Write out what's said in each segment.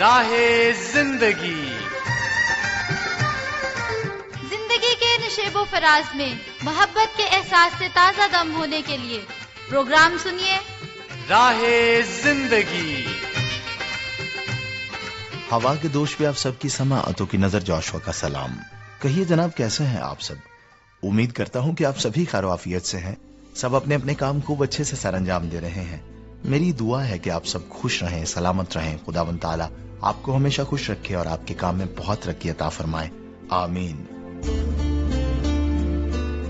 راہ زندگی کے نشیب و فراز میں محبت کے احساس سے تازہ دم ہونے کے لیے پروگرام سنیے راہ زندگی۔ ہوا کے دوش پہ آپ سب کی سماعتوں کی نظر جوشوا کا سلام۔ کہیے جناب کیسے ہیں آپ سب؟ امید کرتا ہوں کہ آپ سبھی خیر و عافیت سے ہیں، سب اپنے اپنے کام کو اچھے سے سر انجام دے رہے ہیں۔ میری دعا ہے کہ آپ سب خوش رہیں، سلامت رہیں، خداوند تعالیٰ آپ کو ہمیشہ خوش رکھے اور آپ کے کام میں بہت ترقی عطا فرمائے، آمین۔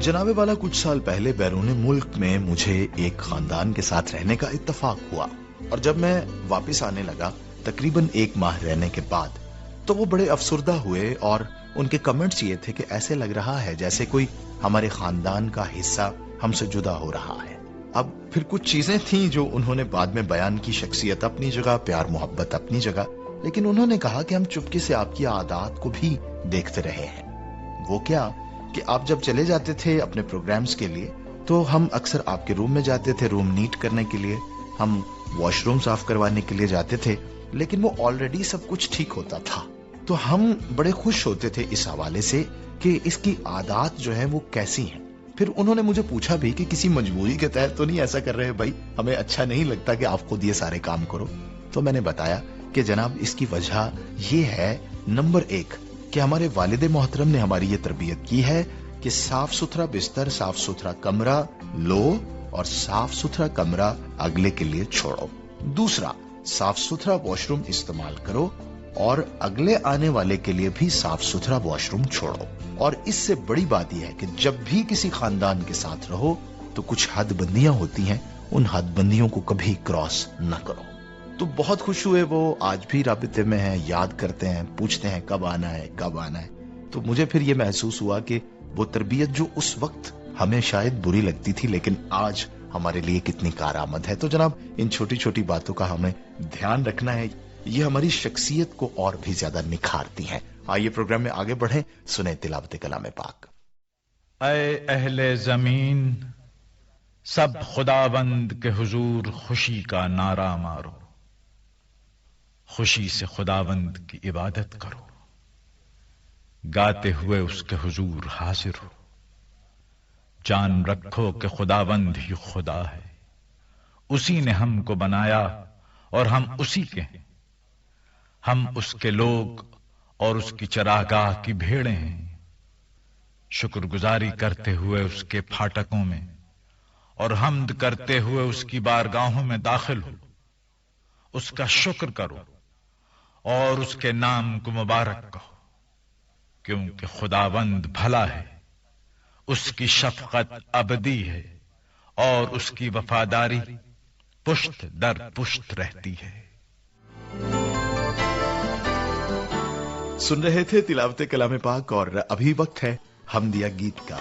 جناب والا، کچھ سال پہلے بیرون ملک میں مجھے ایک خاندان کے ساتھ رہنے کا اتفاق ہوا، اور جب میں واپس آنے لگا تقریباً 1 ماہ رہنے کے بعد، تو وہ بڑے افسردہ ہوئے اور ان کے کمنٹس یہ تھے کہ ایسے لگ رہا ہے جیسے کوئی ہمارے خاندان کا حصہ ہم سے جدا ہو رہا ہے۔ اب پھر کچھ چیزیں تھیں جو انہوں نے بعد میں بیان کی، شخصیت اپنی جگہ، پیار محبت اپنی جگہ، لیکن انہوں نے کہا کہ ہم چپکے سے آپ کی عادات کو بھی دیکھتے رہے ہیں۔ وہ کیا کہ آپ جب چلے جاتے تھے اپنے پروگرامز کے لیے تو ہم اکثر آپ کے روم میں جاتے تھے، روم نیٹ کرنے کے لیے، ہم واش روم صاف کروانے کے لیے جاتے تھے، لیکن وہ آلریڈی سب کچھ ٹھیک ہوتا تھا، تو ہم بڑے خوش ہوتے تھے اس حوالے سے کہ اس کی عادات جو ہیں وہ کیسی ہیں۔ پھر انہوں نے مجھے پوچھا بھی کہ کسی مجبوری کے تحت تو نہیں ایسا کر رہے بھائی، ہمیں اچھا نہیں لگتا کہ آپ خود یہ سارے کام کرو؟ تو میں نے بتایا کہ جناب اس کی وجہ یہ ہے، نمبر 1 کہ ہمارے والد محترم نے ہماری یہ تربیت کی ہے کہ صاف ستھرا بستر، صاف ستھرا کمرہ لو اور صاف ستھرا کمرہ اگلے کے لیے چھوڑو۔ دوسرا، صاف ستھرا واش روم استعمال کرو اور اگلے آنے والے کے لیے بھی صاف ستھرا واش روم چھوڑو۔ اور اس سے بڑی بات یہ ہے کہ جب بھی کسی خاندان کے ساتھ رہو تو کچھ حد بندیاں ہوتی ہیں، ان حد بندیوں کو کبھی کراس نہ کرو۔ تو بہت خوش ہوئے، وہ آج بھی رابطے میں ہیں، یاد کرتے ہیں، پوچھتے ہیں کب آنا ہے کب آنا ہے۔ تو مجھے پھر یہ محسوس ہوا کہ وہ تربیت جو اس وقت ہمیں شاید بری لگتی تھی لیکن آج ہمارے لیے کتنی کارآمد ہے۔ تو جناب ان چھوٹی چھوٹی باتوں کا ہمیں دھیان رکھنا ہے، یہ ہماری شخصیت کو اور بھی زیادہ نکھارتی ہیں۔ آئیے پروگرام میں آگے بڑھیں، سنیں تلاوت کلام پاک۔ اے اہل زمین، سب خداوند کے حضور خوشی کا نعرہ مارو، خوشی سے خداوند کی عبادت کرو، گاتے ہوئے اس کے حضور حاضر ہو۔ جان رکھو کہ خداوند ہی خدا ہے، اسی نے ہم کو بنایا اور ہم اسی کے ہیں، ہم اس کے لوگ اور اس کی چراگاہ کی بھیڑیں ہیں۔ شکر گزاری کرتے ہوئے اس کے پھاٹکوں میں اور حمد کرتے ہوئے اس کی بارگاہوں میں داخل ہو، اس کا شکر کرو اور اس کے نام کو مبارک کہو، کیونکہ خداوند بھلا ہے، اس کی شفقت ابدی ہے اور اس کی وفاداری پشت در پشت رہتی ہے۔ سن رہے تھے تلاوت کلام پاک، اور ابھی وقت ہے حمدیہ گیت کا۔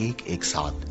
117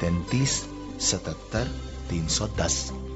33 77 310।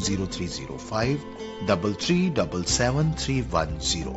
0305 3377 310।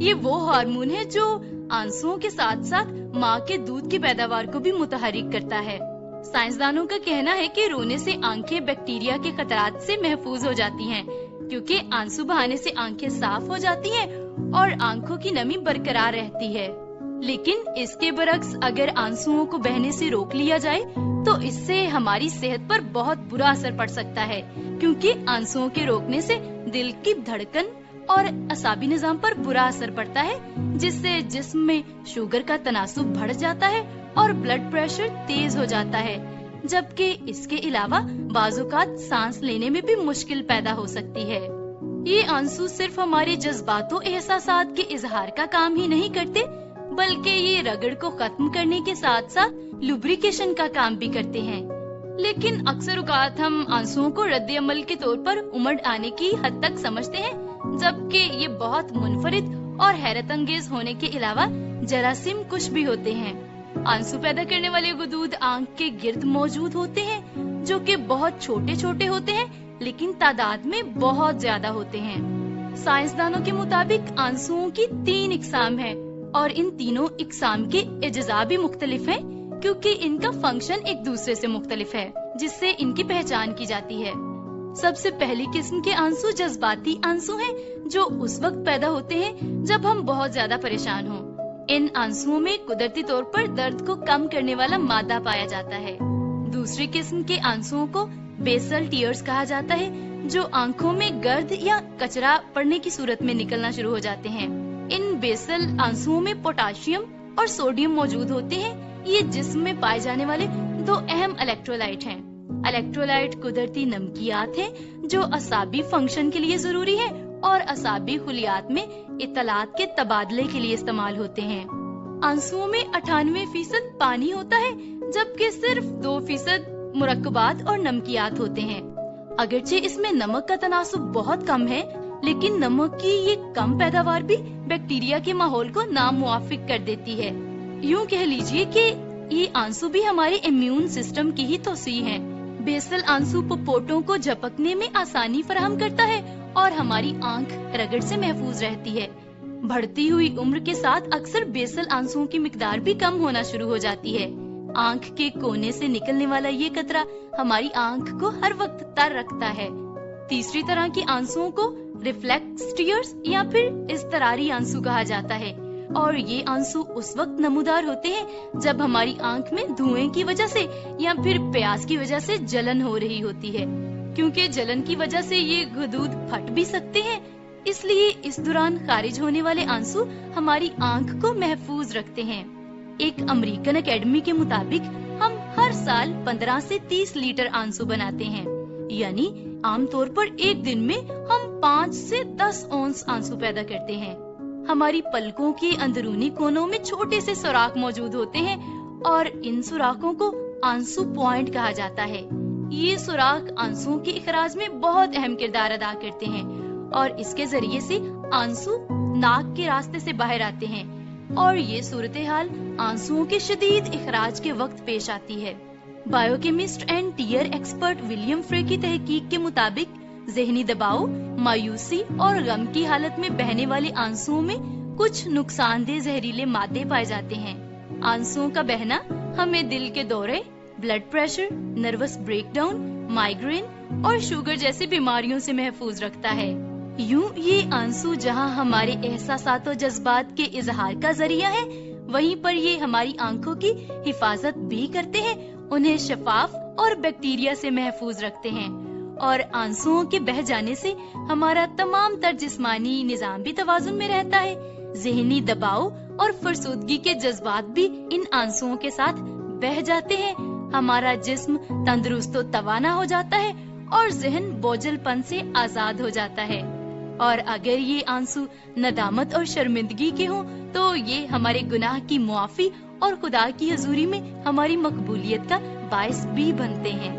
یہ وہ ہارمون ہے جو آنسوؤں کے ساتھ ساتھ ماں کے دودھ کی پیداوار کو بھی متحرک کرتا ہے۔ سائنسدانوں کا کہنا ہے کہ رونے سے آنکھیں بیکٹیریا کے خطرات سے محفوظ ہو جاتی ہیں، کیونکہ آنسو بہانے سے آنکھیں صاف ہو جاتی ہیں اور آنکھوں کی نمی برقرار رہتی ہے۔ لیکن اس کے برعکس اگر آنسوؤں کو بہنے سے روک لیا جائے تو اس سے ہماری صحت پر بہت برا اثر پڑ سکتا ہے، کیونکہ آنسوؤں کے روکنے سے دل کی دھڑکن اور اعصابی نظام پر برا اثر پڑتا ہے، جس سے جسم میں شوگر کا تناسب بڑھ جاتا ہے اور بلڈ پریشر تیز ہو جاتا ہے، جبکہ اس کے علاوہ بعض اوقات سانس لینے میں بھی مشکل پیدا ہو سکتی ہے۔ یہ آنسو صرف ہمارے جذبات و احساسات کے اظہار کا کام ہی نہیں کرتے، بلکہ یہ رگڑ کو ختم کرنے کے ساتھ ساتھ لوبریکیشن کا کام بھی کرتے ہیں۔ لیکن اکثر اوقات ہم آنسوؤں کو رد عمل کے طور پر امڑ آنے کی حد تک سمجھتے ہیں، جبکہ یہ بہت منفرد اور حیرت انگیز ہونے کے علاوہ جراثیم کش بھی ہوتے ہیں۔ آنسو پیدا کرنے والے غدود آنکھ کے گرد موجود ہوتے ہیں، جو کہ بہت چھوٹے چھوٹے ہوتے ہیں لیکن تعداد میں بہت زیادہ ہوتے ہیں۔ سائنسدانوں کے مطابق آنسوؤں کی 3 اقسام ہیں اور ان تینوں اقسام کے اجزاء بھی مختلف ہیں، کیونکہ ان کا فنکشن ایک دوسرے سے مختلف ہے، جس سے ان کی پہچان کی جاتی ہے۔ سب سے پہلی قسم کے آنسو جذباتی آنسو ہیں، جو اس وقت پیدا ہوتے ہیں جب ہم بہت زیادہ پریشان ہوں۔ ان آنسوؤں میں قدرتی طور پر درد کو کم کرنے والا مادہ پایا جاتا ہے۔ دوسری قسم کے آنسوؤں کو بیسل ٹیئرز کہا جاتا ہے، جو آنکھوں میں گرد یا کچرا پڑنے کی صورت میں نکلنا شروع ہو جاتے ہیں۔ ان بیسل آنسوؤں میں پوٹاشیم اور سوڈیم موجود ہوتے ہیں۔ یہ جسم میں پائے جانے والے 2 اہم الیکٹرولائٹ ہیں۔ الیکٹرولائٹ قدرتی نمکیات ہیں جو اعصابی فنکشن کے لیے ضروری ہے اور اعصابی خلیات میں اطلاعات کے تبادلے کے لیے استعمال ہوتے ہیں۔ آنسوؤں میں 98% پانی ہوتا ہے، جبکہ صرف 2% مرکبات اور نمکیات ہوتے ہیں۔ اگرچہ اس میں نمک کا تناسب بہت کم ہے، لیکن نمک کی یہ کم پیداوار بھی بیکٹیریا کے ماحول کو ناموافق کر دیتی ہے۔ یوں کہہ لیجئے کہ یہ آنسو بھی ہمارے امیون سسٹم کی ہی توسیع ہے۔ بیسل آنسو پپوٹوں کو جھپکنے میں آسانی فراہم کرتا ہے اور ہماری آنکھ رگڑ سے محفوظ رہتی ہے۔ بڑھتی ہوئی عمر کے ساتھ اکثر بیسل آنسوؤں کی مقدار بھی کم ہونا شروع ہو جاتی ہے۔ آنکھ کے کونے سے نکلنے والا یہ قطرہ ہماری آنکھ کو ہر وقت تر رکھتا ہے۔ تیسری طرح کی آنسوؤں کو ریفلیکس ٹیئرز یا پھر اضطراری آنسو کہا جاتا ہے، اور یہ آنسو اس وقت نمودار ہوتے ہیں جب ہماری آنکھ میں دھوئیں کی وجہ سے یا پھر پیاس کی وجہ سے جلن ہو رہی ہوتی ہے۔ کیونکہ جلن کی وجہ سے یہ غدود پھٹ بھی سکتے ہیں، اس لیے اس دوران خارج ہونے والے آنسو ہماری آنکھ کو محفوظ رکھتے ہیں۔ ایک امریکن اکیڈمی کے مطابق ہم ہر سال 15 سے 30 لیٹر آنسو بناتے ہیں، یعنی عام طور پر ایک دن میں ہم 5 سے 10 اونس آنسو پیدا کرتے ہیں۔ ہماری پلکوں کے اندرونی کونوں میں چھوٹے سے سوراخ موجود ہوتے ہیں اور ان سوراخوں کو آنسو پوائنٹ کہا جاتا ہے۔ یہ سوراخ آنسوؤں کے اخراج میں بہت اہم کردار ادا کرتے ہیں اور اس کے ذریعے سے آنسو ناک کے راستے سے باہر آتے ہیں، اور یہ صورتحال آنسوؤں کے شدید اخراج کے وقت پیش آتی ہے۔ Bio chemist and tear expert William فرے کی تحقیق کے مطابق ذہنی دباؤ، مایوسی اور غم کی حالت میں بہنے والے آنسوؤں میں کچھ نقصان دہ زہریلے مادے پائے جاتے ہیں۔ آنسوؤں کا بہنا ہمیں دل کے دورے، blood pressure, nervous breakdown, migraine اور شوگر جیسی بیماریوں سے محفوظ رکھتا ہے۔ یوں یہ آنسو جہاں ہمارے احساسات و جذبات کے اظہار کا ذریعہ ہے، وہیں پر یہ ہماری آنکھوں کی حفاظت بھی کرتے ہیں، انہیں شفاف اور بیکٹیریا سے محفوظ رکھتے ہیں، اور آنسوؤں کے بہہ جانے سے ہمارا تمام تر جسمانی نظام بھی توازن میں رہتا ہے۔ ذہنی دباؤ اور فرسودگی کے جذبات بھی ان آنسوؤں کے ساتھ بہہ جاتے ہیں، ہمارا جسم تندرست و توانا ہو جاتا ہے اور ذہن بوجھل پن سے آزاد ہو جاتا ہے۔ اور اگر یہ آنسو ندامت اور شرمندگی کے ہوں تو یہ ہمارے گناہ کی معافی اور خدا کی حضوری میں ہماری مقبولیت کا باعث بھی بنتے ہیں۔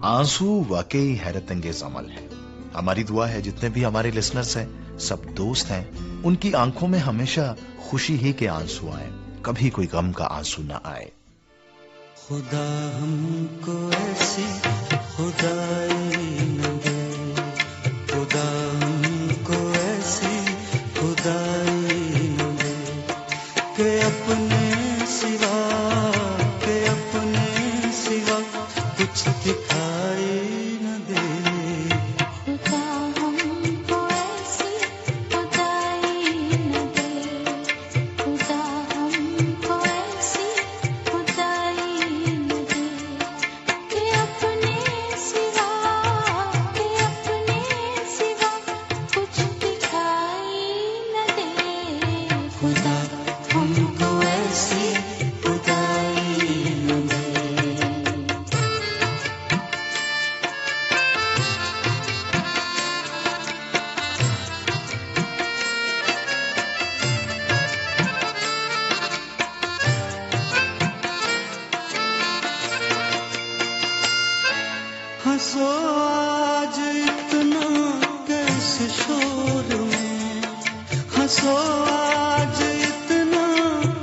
آنسو واقعی حیرت انگیز عمل ہے۔ ہماری دعا ہے جتنے بھی ہمارے لسنرز ہیں، سب دوست ہیں، ان کی آنکھوں میں ہمیشہ خوشی ہی کے آنسو آئے، کبھی کوئی غم کا آنسو نہ آئے۔ خدا ہم کو ایسی خدائی کہ اپنے سوا کچھ دکھائی نہ دے. خدا ہم کو ایسی خدائی نہ دے. خدا ہم کو ایسی خدائی نہ دے کہ اپنے سوا کچھ دکھائی نہ دے. خدا ہم کو ایسی خدائی نہ دے. ہنسو آج اتنا کیسے شور میں. ہنسو آج اتنا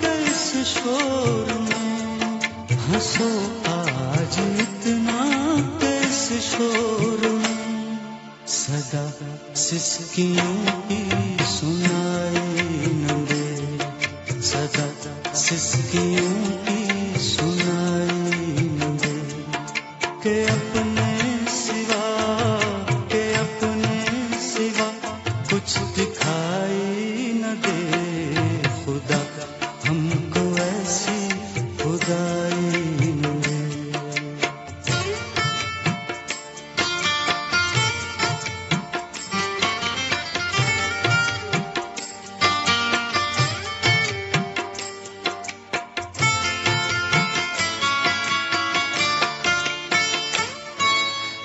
کیسے شور میں. ہنسو آج اتنا کیسے شور میں. صدا سسکیوں کی سنائی نہ دے. صدا سسکیوں کی سنائی نہ دے کہ اپنے سوا کچھ دکھائی نہ دے. خدا ہم کو ایسی خدائی نہ دے.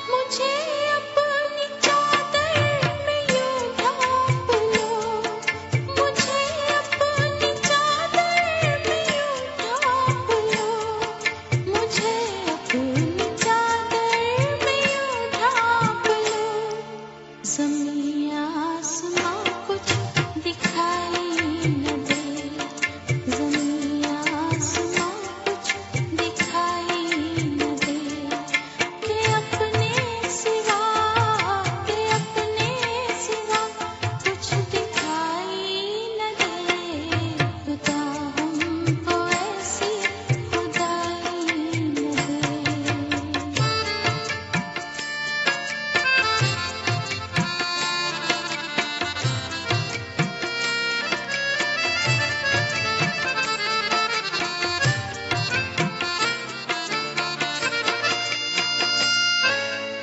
مجھے اپنی چادر میں یوں ڈھانپ لو. مجھے اپنی چادر میں یوں ڈھانپ لو. مجھے اپنی چادر میں یوں ڈھانپ لو. زمین آسماں کچھ دکھائی نہ دے. زمین آسماں کچھ دکھائی نہ دے کہ اپنے سوا کچھ دکھائی نہ دے. خدا ہم کو ایسی خدائی نہ دے.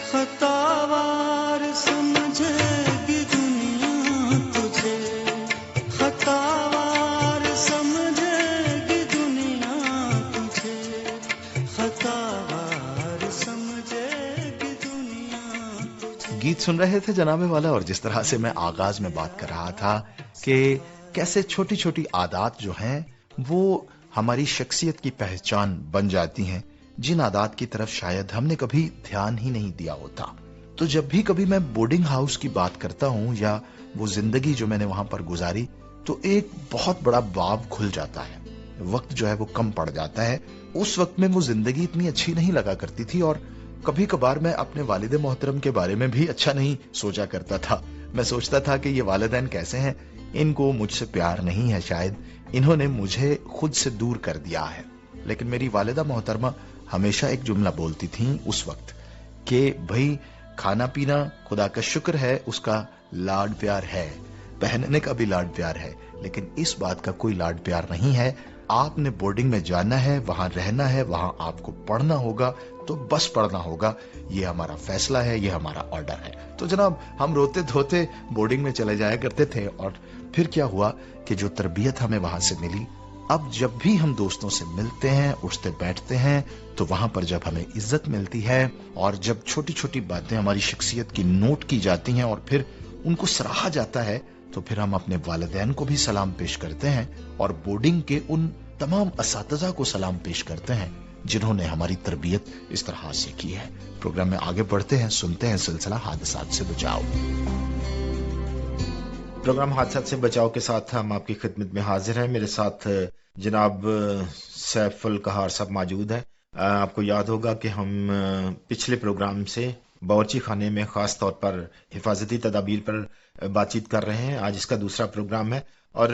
خطاوار سمجھے گی دنیا تجھے. خطاوار سمجھے گی دنیا تجھے. خطاوار سمجھے گی دنیا تجھے. گیت سن رہے تھے جناب والا، اور جس طرح سے میں آغاز میں بات کر رہا تھا کہ کیسے چھوٹی چھوٹی عادات جو ہیں وہ ہماری شخصیت کی پہچان بن جاتی ہیں، جن عادات کی طرف شاید ہم نے کبھی دھیان ہی نہیں دیا ہوتا. تو جب بھی کبھی میں بورڈنگ ہاؤس کی بات کرتا ہوں یا وہ زندگی جو میں نے وہاں پر گزاری، تو ایک بہت بڑا باب کھل جاتا ہے. وقت جو ہے وہ کم پڑ جاتا ہے. اس وقت میں وہ زندگی اتنی اچھی نہیں لگا کرتی تھی، اور کبھی کبھار میں اپنے والد محترم کے بارے میں بھی اچھا نہیں سوچا کرتا تھا. میں سوچتا تھا کہ یہ والدین کیسے ہیں، ان کو مجھ سے پیار نہیں ہے، شاید انہوں نے مجھے خود سے دور کر دیا ہے. لیکن میری والدہ محترمہ ہمیشہ ایک جملہ بولتی تھیں اس وقت کہ بھائی کھانا پینا خدا کا شکر ہے، اس کا لاڈ پیار ہے، پہننے کا بھی لاڈ پیار ہے، لیکن اس بات کا کوئی لاڈ پیار نہیں ہے. آپ نے بورڈنگ میں جانا ہے، وہاں رہنا ہے، وہاں آپ کو پڑھنا ہوگا تو بس پڑھنا ہوگا. یہ ہمارا فیصلہ ہے، یہ ہمارا آرڈر ہے. تو جناب ہم روتے دھوتے بورڈنگ میں چلے جایا کرتے تھے، اور پھر کیا ہوا کہ جو تربیت ہمیں وہاں سے ملی، اب جب بھی ہم دوستوں سے ملتے ہیں، اٹھتے بیٹھتے ہیں، تو وہاں پر جب ہمیں عزت ملتی ہے اور جب چھوٹی چھوٹی باتیں ہماری شخصیت کی نوٹ کی جاتی ہیں اور پھر ان کو سراہا جاتا ہے، تو پھر ہم اپنے والدین کو بھی سلام پیش کرتے ہیں اور بورڈنگ کے ان تمام اساتذہ کو سلام پیش کرتے ہیں جنہوں نے ہماری تربیت اس طرح سے کی ہے. پروگرام میں آگے بڑھتے ہیں، سنتے ہیں سلسلہ حادثات سے بچاؤ. پروگرام حادثات سے بچاؤ کے ساتھ ہم آپ کی خدمت میں حاضر ہیں. میرے ساتھ جناب سیف القہار صاحب موجود ہیں. آپ کو یاد ہوگا کہ ہم پچھلے پروگرام سے باورچی خانے میں خاص طور پر حفاظتی تدابیر پر بات چیت کر رہے ہیں. آج اس کا دوسرا پروگرام ہے اور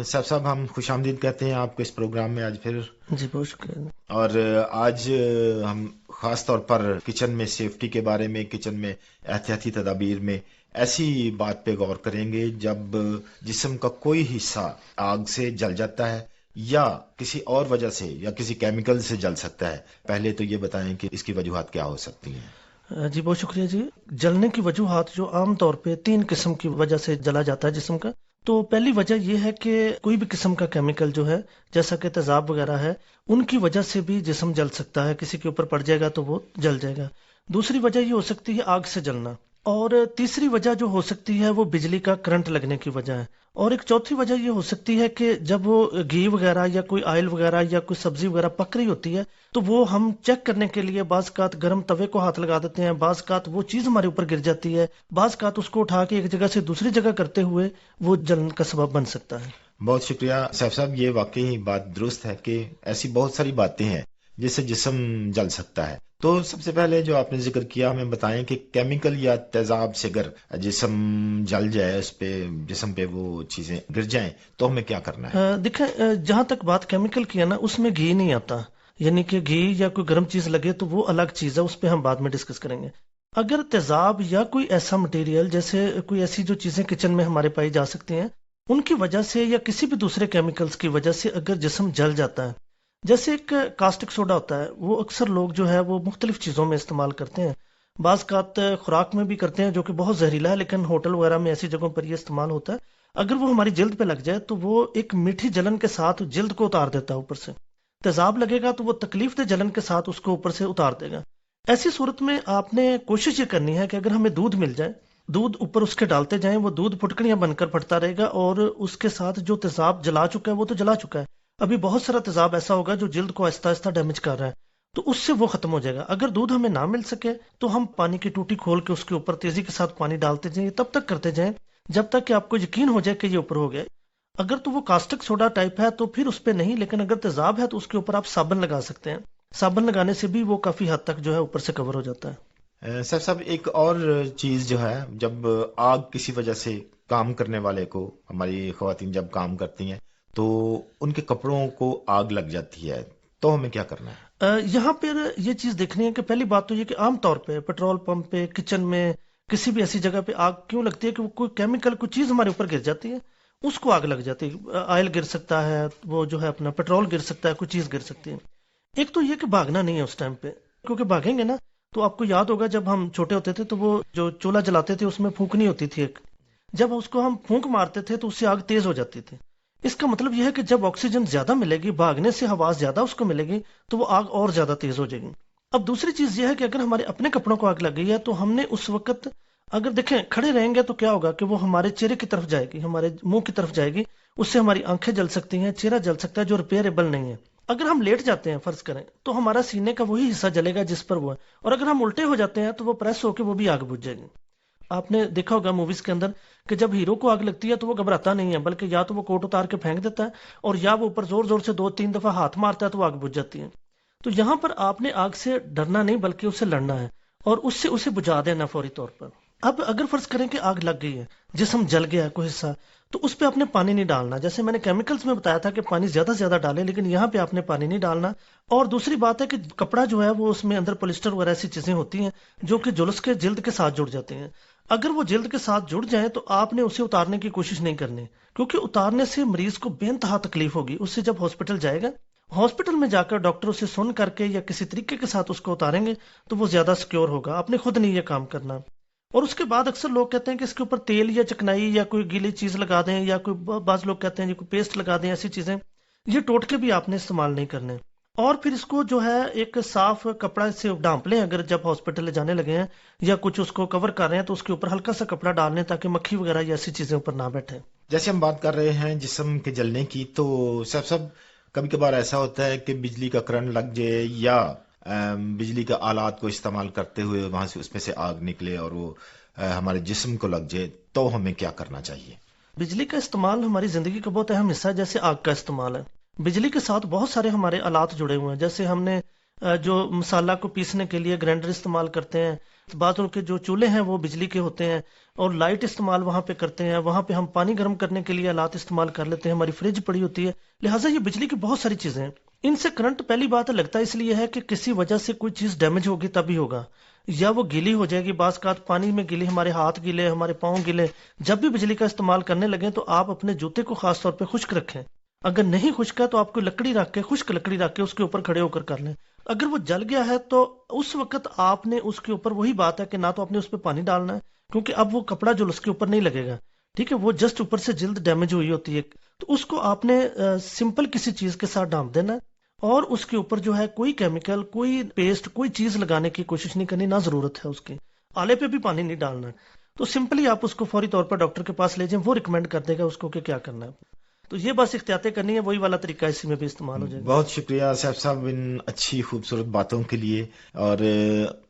صاحب ہم خوش آمدید کہتے ہیں آپ کو اس پروگرام میں آج پھر. جی بہت شکریہ. اور آج ہم خاص طور پر کچن میں سیفٹی کے بارے میں، کچن میں احتیاطی تدابیر میں ایسی بات پہ غور کریں گے جب جسم کا کوئی حصہ آگ سے جل جاتا ہے یا کسی اور وجہ سے یا کسی کیمیکل سے جل سکتا ہے. پہلے تو یہ بتائیں کہ اس کی وجوہات کیا ہو سکتی ہیں. جی بہت شکریہ جی. جلنے کی وجوہات جو عام طور پہ 3 قسم کی وجہ سے جلا جاتا ہے جسم کا. تو پہلی وجہ یہ ہے کہ کوئی بھی قسم کا کیمیکل جو ہے جیسا کہ تیزاب وغیرہ ہے ان کی وجہ سے بھی جسم جل سکتا ہے. کسی کے اوپر پڑ جائے گا تو وہ جل جائے گا. دوسری وجہ یہ ہو سکتی ہے آگ سے جلنا. اور تیسری وجہ جو ہو سکتی ہے وہ بجلی کا کرنٹ لگنے کی وجہ ہے. اور ایک چوتھی وجہ یہ ہو سکتی ہے کہ جب وہ گھی وغیرہ یا کوئی آئل وغیرہ یا کوئی سبزی وغیرہ پک رہی ہوتی ہے تو وہ ہم چیک کرنے کے لیے بعض اوقات گرم توے کو ہاتھ لگا دیتے ہیں، بعض اوقات وہ چیز ہمارے اوپر گر جاتی ہے، بعض اوقات اس کو اٹھا کے ایک جگہ سے دوسری جگہ کرتے ہوئے وہ جلن کا سبب بن سکتا ہے. بہت شکریہ صاحب. یہ واقعی بات درست ہے کہ ایسی بہت ساری باتیں ہیں جس سے جسم جل سکتا ہے. تو سب سے پہلے جو آپ نے ذکر کیا ہمیں بتائیں کہ کیمیکل یا تیزاب سے اگر جسم جل جائے، اس پہ جسم پہ وہ چیزیں گر جائیں تو ہمیں کیا کرنا ہے؟ دیکھیں جہاں تک بات کیمیکل کی ہے نا، اس میں گھی نہیں آتا، یعنی کہ گھی یا کوئی گرم چیز لگے تو وہ الگ چیز ہے، اس پہ ہم بعد میں ڈسکس کریں گے. اگر تیزاب یا کوئی ایسا مٹیریل جیسے کوئی ایسی جو چیزیں کچن میں ہمارے پائی جا سکتی ہیں ان کی وجہ سے یا کسی بھی دوسرے کیمیکلز کی وجہ سے اگر جسم جل جاتا ہے، جیسے ایک کاسٹک سوڈا ہوتا ہے، وہ اکثر لوگ جو ہے وہ مختلف چیزوں میں استعمال کرتے ہیں. بعض اوقات خوراک میں بھی کرتے ہیں جو کہ بہت زہریلا ہے، لیکن ہوٹل وغیرہ میں ایسی جگہوں پر یہ استعمال ہوتا ہے. اگر وہ ہماری جلد پہ لگ جائے تو وہ ایک میٹھی جلن کے ساتھ جلد کو اتار دیتا ہے اوپر سے. تیزاب لگے گا تو وہ تکلیف دہ جلن کے ساتھ اس کو اوپر سے اتار دے گا. ایسی صورت میں آپ نے کوشش یہ کرنی ہے کہ اگر ہمیں دودھ مل جائے، دودھ اوپر اس کے ڈالتے جائیں، وہ دودھ پھٹکڑیاں بن کر پھٹتا رہے گا اور اس کے ساتھ جو تیزاب جلا چکا ہے وہ تو جلا چکا ہے، ابھی بہت سارا تیزاب ایسا ہوگا جو جلد کو آہستہ آہستہ ڈیمیج کر رہا ہے، تو اس سے وہ ختم ہو جائے گا. اگر دودھ ہمیں نہ مل سکے تو ہم پانی کی ٹوٹی کھول کے اس کے اوپر تیزی کے ساتھ پانی ڈالتے جائیں، تب تک کرتے جائیں جب تک کہ آپ کو یقین ہو جائے کہ یہ اوپر ہو گیا. اگر تو وہ کاسٹک سوڈا ٹائپ ہے تو پھر اس پہ نہیں، لیکن اگر تیزاب ہے تو اس کے اوپر آپ صابن لگا سکتے ہیں. صابن لگانے سے بھی وہ کافی حد تک جو ہے اوپر سے کور ہو جاتا ہے. صاحب ایک اور چیز جو ہے، جب آگ کسی وجہ سے کام کرنے والے کو، ہماری خواتین جب کام کرتی ہیں تو ان کے کپڑوں کو آگ لگ جاتی ہے تو ہمیں کیا کرنا ہے؟ یہاں پر یہ چیز دیکھنی ہے کہ پہلی بات تو یہ کہ عام طور پہ پیٹرول پمپ پہ، کچن میں، کسی بھی ایسی جگہ پہ آگ کیوں لگتی ہے کہ وہ کوئی کیمیکل کوئی چیز ہمارے اوپر گر جاتی ہے، اس کو آگ لگ جاتی ہے. آئل گر سکتا ہے، وہ جو ہے اپنا پیٹرول گر سکتا ہے، کوئی چیز گر سکتی ہے. ایک تو یہ کہ بھاگنا نہیں ہے اس ٹائم پہ، کیونکہ بھاگیں گے نا تو آپ کو یاد ہوگا جب ہم چھوٹے ہوتے تھے تو وہ جو چولہا جلاتے تھے اس میں پھونکنی ہوتی تھی ایک، جب اس کو ہم پھونک مارتے تھے تو اس سے آگ تیز ہو جاتی تھی. اس کا مطلب یہ ہے کہ جب آکسیجن زیادہ ملے گی، بھاگنے سے ہوا زیادہ اس کو ملے گی تو وہ آگ اور زیادہ تیز ہو جائے گی. اب دوسری چیز یہ ہے کہ اگر ہمارے اپنے کپڑوں کو آگ لگ گئی ہے تو ہم نے اس وقت اگر دیکھیں کھڑے رہیں گے تو کیا ہوگا کہ وہ ہمارے چہرے کی طرف جائے گی، ہمارے منہ کی طرف جائے گی، اس سے ہماری آنکھیں جل سکتی ہیں، چہرہ جل سکتا ہے جو ریپیئریبل نہیں ہے. اگر ہم لیٹ جاتے ہیں فرض کریں تو ہمارا سینے کا وہی حصہ جلے گا جس پر وہ ہے، اور اگر ہم الٹے ہو جاتے ہیں تو وہ پریس ہو کے وہ بھی آگ بجھ جائے گی. آپ نے دیکھا ہوگا موویز کے اندر کہ جب ہیرو کو آگ لگتی ہے تو وہ گھبراتا نہیں ہے، بلکہ یا تو وہ کوٹ اتار کے پھینک دیتا ہے اور یا وہ اوپر زور زور سے 2-3 دفعہ ہاتھ مارتا ہے تو وہ آگ بجھ جاتی ہے. تو یہاں پر آپ نے آگ سے ڈرنا نہیں بلکہ اسے لڑنا ہے اور اس سے اسے بجھا دینا فوری طور پر. اب اگر فرض کریں کہ آگ لگ گئی ہے، جسم جل گیا ہے کوئی حصہ، تو اس پہ آپ نے پانی نہیں ڈالنا. جیسے میں نے کیمیکلز میں بتایا تھا کہ پانی زیادہ سے زیادہ ڈالیں، لیکن یہاں پہ آپ نے پانی نہیں ڈالنا. اور دوسری بات ہے کہ کپڑا جو ہے وہ اس میں اندر پولیسٹر وغیرہ ایسی چیزیں ہوتی ہیں جو کہ جلس کے جلد کے ساتھ جڑ جاتے ہیں. اگر وہ جلد کے ساتھ جڑ جائیں تو آپ نے اسے اتارنے کی کوشش نہیں کرنی، کیونکہ اتارنے سے مریض کو بے انتہا تکلیف ہوگی. اس سے جب ہاسپٹل جائے گا، ہاسپٹل میں جا کر ڈاکٹر اسے سن کر کے یا کسی طریقے کے ساتھ اس کو اتاریں گے تو وہ زیادہ سیکیور ہوگا. آپ نے خود نہیں یہ کام کرنا. اور اس کے بعد اکثر لوگ کہتے ہیں کہ اس کے اوپر تیل یا چکنائی یا کوئی گیلی چیز لگا دیں، یا کوئی بعض لوگ کہتے ہیں کوئی پیسٹ لگا دیں. ایسی چیزیں، یہ ٹوٹکے بھی آپ نے استعمال نہیں کرنے. اور پھر اس کو جو ہے ایک صاف کپڑا سے ڈھانپ لیں. اگر جب ہاسپٹل لے جانے لگے ہیں یا کچھ اس کو کور کر رہے ہیں تو اس کے اوپر ہلکا سا کپڑا ڈال لیں تاکہ مکھی وغیرہ یا ایسی چیزیں اوپر نہ بیٹھے. جیسے ہم بات کر رہے ہیں جسم کے جلنے کی، تو سب کبھی کبھار ایسا ہوتا ہے کہ بجلی کا کرنٹ لگ جائے یا بجلی کا آلات کو استعمال کرتے ہوئے وہاں سے اس میں سے آگ نکلے اور وہ ہمارے جسم کو لگ جائے، تو ہمیں کیا کرنا چاہیے؟ بجلی کا استعمال ہماری زندگی کا بہت اہم حصہ ہے. جیسے آگ کا استعمال ہے، بجلی کے ساتھ بہت سارے ہمارے آلات جڑے ہوئے ہیں. جیسے ہم نے جو مسالہ کو پیسنے کے لیے گرائنڈر استعمال کرتے ہیں. بعض ان کے جو چولہے ہیں وہ بجلی کے ہوتے ہیں اور لائٹ استعمال وہاں پہ کرتے ہیں. وہاں پہ ہم پانی گرم کرنے کے لیے آلات استعمال کر لیتے ہیں. ہماری فریج پڑی ہوتی ہے. لہٰذا یہ بجلی کی بہت ساری چیزیں ہیں. ان سے کرنٹ پہلی بات لگتا اس لیے ہے کہ کسی وجہ سے کوئی چیز ڈیمیج ہوگی تبھی ہوگا, یا وہ گیلی ہو جائے گی. بعض اوقات پانی میں گیلی, ہمارے ہاتھ گیلے, ہمارے پاؤں گیلے. جب بھی بجلی کا استعمال کرنے لگیں تو آپ اپنے جوتے کو خاص طور پہ خشک رکھیں. اگر نہیں خشک ہے تو آپ کو لکڑی رکھ کے, خشک لکڑی رکھ کے اس کے اوپر کھڑے ہو کر کر لیں. اگر وہ جل گیا ہے تو اس وقت آپ نے اس کے اوپر وہی بات ہے کہ نہ تو آپ نے اس پہ پانی ڈالنا ہے کیونکہ اب وہ کپڑا جو اس کے اوپر نہیں لگے گا, ٹھیک ہے, وہ جسٹ اوپر سے جلد ڈیمیج ہوئی ہوتی ہے, تو اس کو آپ نے سمپل کسی چیز کے ساتھ ڈھانپ دینا ہے اور اس کے اوپر جو ہے کوئی کیمیکل, کوئی پیسٹ, کوئی چیز لگانے کی کوشش نہیں کرنی, نہ ضرورت ہے اس کی. آلے پہ بھی پانی نہیں ڈالنا ہے. تو سمپلی آپ اس کو فوری طور پر ڈاکٹر کے پاس لے جائیں, وہ ریکمینڈ کر دے گا اس کو کہ کیا کرنا ہے. تو یہ بس احتیاطیں کرنی ہے, وہی والا طریقہ اسی میں بھی استعمال ہو جائے گا. بہت شکریہ سیف صاحب ان اچھی خوبصورت باتوں کے لیے. اور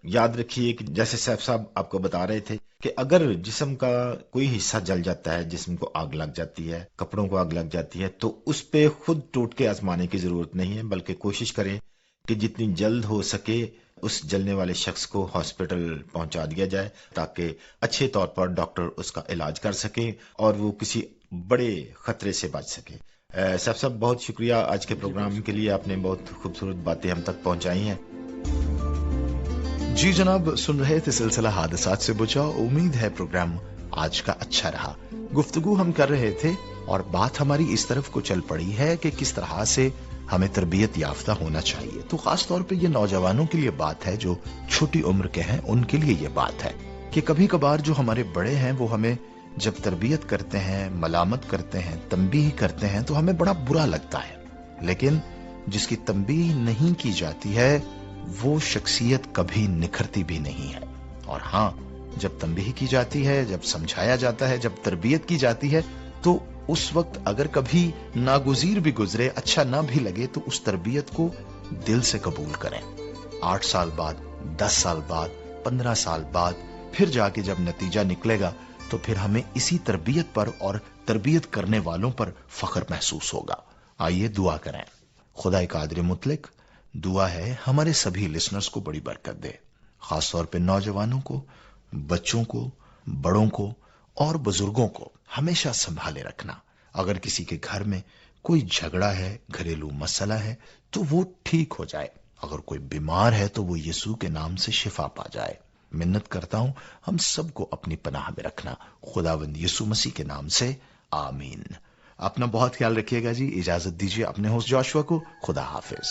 یاد رکھیے کہ جیسے سیف صاحب آپ کو بتا رہے تھے کہ اگر جسم کا کوئی حصہ جل جاتا ہے, جسم کو آگ لگ جاتی ہے, کپڑوں کو آگ لگ جاتی ہے, تو اس پہ خود ٹوٹ کے آزمانے کی ضرورت نہیں ہے, بلکہ کوشش کریں کہ جتنی جلد ہو سکے اس جلنے والے شخص کو ہاسپٹل پہنچا دیا جائے تاکہ اچھے طور پر ڈاکٹر اس کا علاج کر سکے اور وہ کسی بڑے خطرے سے بچ سکے. سیف صاحب بہت شکریہ آج کے پروگرام کے لیے, آپ نے بہت خوبصورت باتیں ہم تک پہنچائی ہیں. جی جناب, سن رہے تھے سلسلہ حادثات سے بچاؤ. امید ہے پروگرام آج کا اچھا رہا. گفتگو ہم کر رہے تھے اور بات ہماری اس طرف کو چل پڑی ہے کہ کس طرح سے ہمیں تربیت یافتہ ہونا چاہیے. تو خاص طور پہ یہ نوجوانوں کے لیے بات ہے جو چھوٹی عمر کے ہیں, ان کے لیے یہ بات ہے کہ کبھی کبھار جو ہمارے بڑے ہیں وہ ہمیں جب تربیت کرتے ہیں, ملامت کرتے ہیں, تنبیہ کرتے ہیں تو ہمیں بڑا برا لگتا ہے. لیکن جس کی تنبیہ نہیں کی جاتی ہے وہ شخصیت کبھی نکھرتی بھی نہیں ہے. اور ہاں, جب تنبیہ کی جاتی ہے, جب سمجھایا جاتا ہے, جب تربیت کی جاتی ہے تو اس وقت اگر کبھی ناگزیر بھی گزرے, اچھا نہ بھی لگے, تو اس تربیت کو دل سے قبول کریں. 8 سال بعد, 10 سال بعد, 15 سال بعد پھر جا کے جب نتیجہ نکلے گا تو پھر ہمیں اسی تربیت پر اور تربیت کرنے والوں پر فخر محسوس ہوگا. آئیے دعا کریں. خدا قادر مطلق, دعا ہے ہمارے سبھی لسنرز کو بڑی برکت دے, خاص طور پہ نوجوانوں کو, بچوں کو, بڑوں کو اور بزرگوں کو ہمیشہ سنبھالے رکھنا. اگر کسی کے گھر میں کوئی جھگڑا ہے, گھریلو مسئلہ ہے, تو وہ ٹھیک ہو جائے. اگر کوئی بیمار ہے تو وہ یسوع کے نام سے شفا پا جائے. منت کرتا ہوں ہم سب کو اپنی پناہ میں رکھنا, خداوند یسوع مسیح کے نام سے, آمین. اپنا بہت خیال رکھیے گا جی. اجازت دیجیے اپنے ہوسٹ جاشوا کو. خدا حافظ.